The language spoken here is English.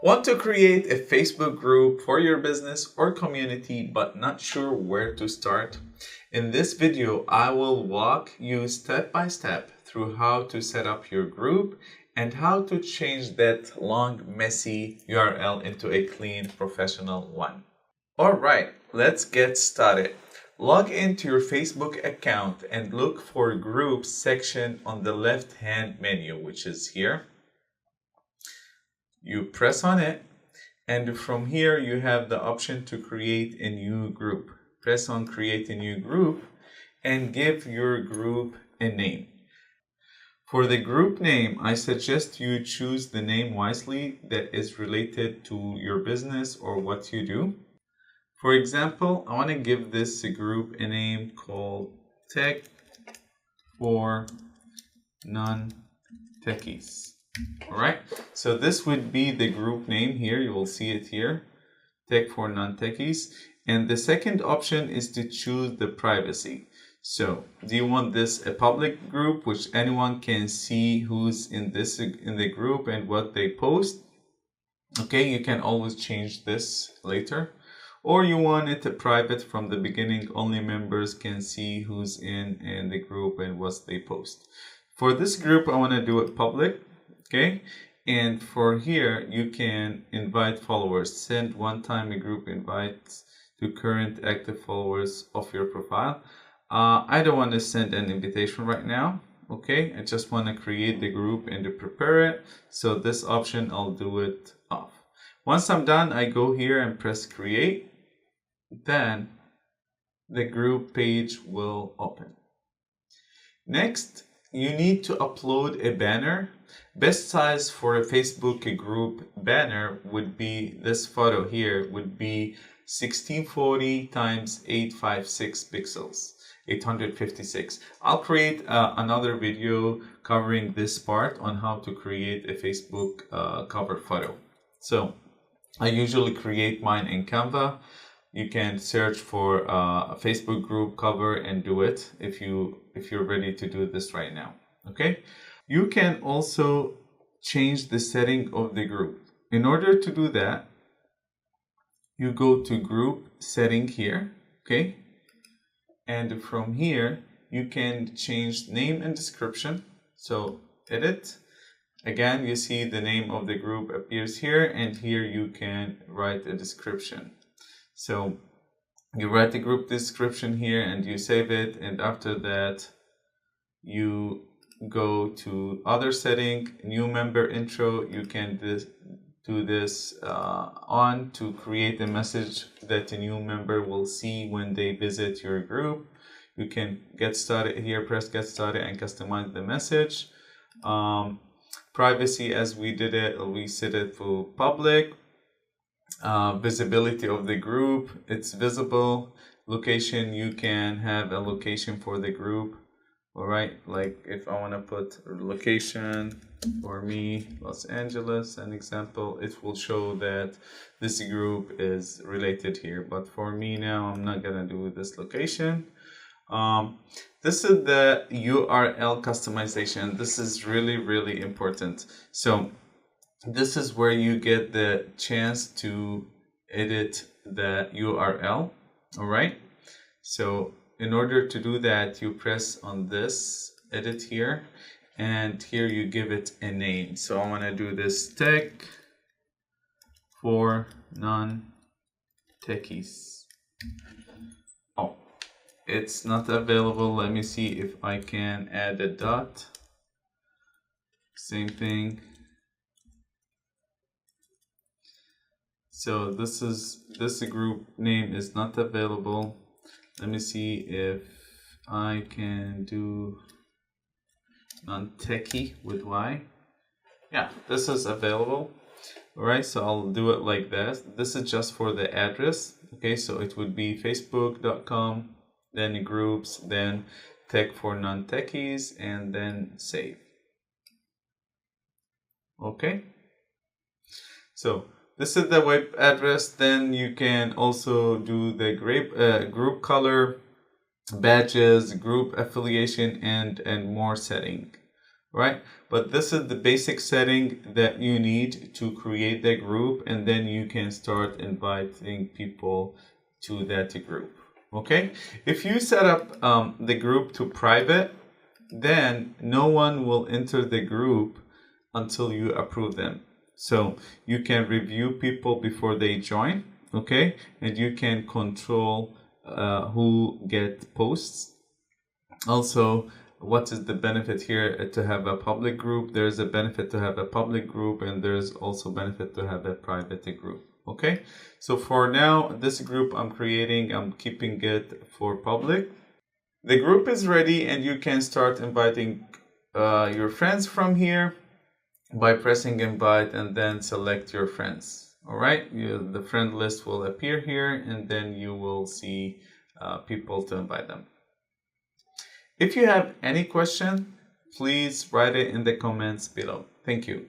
Want to create a Facebook group for your business or community but not sure where to start? In this video, I will walk you step by step through how to set up your group and how to change that long, messy URL into a clean, professional one. Alright, let's get started. Log into your Facebook account and look for Groups section on the left-hand menu, which is here. You press on it, and from here you have the option to create a new group. Press on Create a New Group and give your group a name. For the group name, I suggest you choose the name wisely that is related to your business or what you do. For example, I want to give this group a name called Tech for Non-Techies. Alright, so this would be the group name here. You will see it here, Tech for Non-Techies. And the second option is to choose the privacy. So, do you want this a public group, which anyone can see who's in the group and what they post? Okay, you can always change this later. Or you want it a private from the beginning, only members can see who's in the group and what they post. For this group, I want to do it public. Okay, and for here you can invite followers, send one-time group invites to current active followers of your profile. I don't want to send an invitation right now. Okay, I just want to create the group and to prepare it, so this option I'll do it off. Once I'm done, I go here and press create. Then the group page will open. Next, you need to upload a banner. Best size for a Facebook group banner would be this photo here, would be 1640 times 856 pixels, 856. I'll create another video covering this part on how to create a Facebook cover photo. So I usually create mine in Canva. You can search for a Facebook group cover and do it if you're ready to do this right now. Okay, you can also change the setting of the group. In order to do that, you go to group setting here. Okay, and from here you can change name and description. So edit. Again, you see the name of the group appears here, and here you can write a description. So you write the group description here and you save it, and after that you go to other setting, new member intro. You can do this on to create a message that a new member will see when they visit your group. You can get started here, press get started and customize the message. Privacy, as we did it, we set it for public. Visibility of the group, it's visible. Location, you can have a location for the group. All right, like if I want to put a location for me, Los Angeles, an example, it will show that this group is related here. But for me now, I'm not gonna do this location. This is the URL customization. This is really important. So this is where you get the chance to edit the URL. All right, so in order to do that, you press on this edit here, and here you give it a name. So I want to do this Tech for Non-Techies. Oh, it's not available. Let me see if I can add a dot. Same thing. So this group name is not available. Let me see if I can do non-techy with Y. Yeah, this is available. All right, so I'll do it like this. This is just for the address. Okay, so it would be facebook.com, then groups, then Tech for Non-Techies, and then save. Okay, so this is the web address. Then you can also do the group color, badges, group affiliation, and more setting. right? But this is the basic setting that you need to create the group, and then you can start inviting people to that group. Okay, if you set up the group to private, then no one will enter the group until you approve them. So you can review people before they join, okay, and you can control who get posts. Also, what is the benefit here to have a public group? There's a benefit to have a public group, and there's also benefit to have a private group. Okay, so for now, this group I'm creating, I'm keeping it for public. The group is ready, and you can start inviting your friends from here by pressing invite and then select your friends. All right, the friend list will appear here, and then you will see people to invite them. If you have any question, please write it in the comments below. Thank you.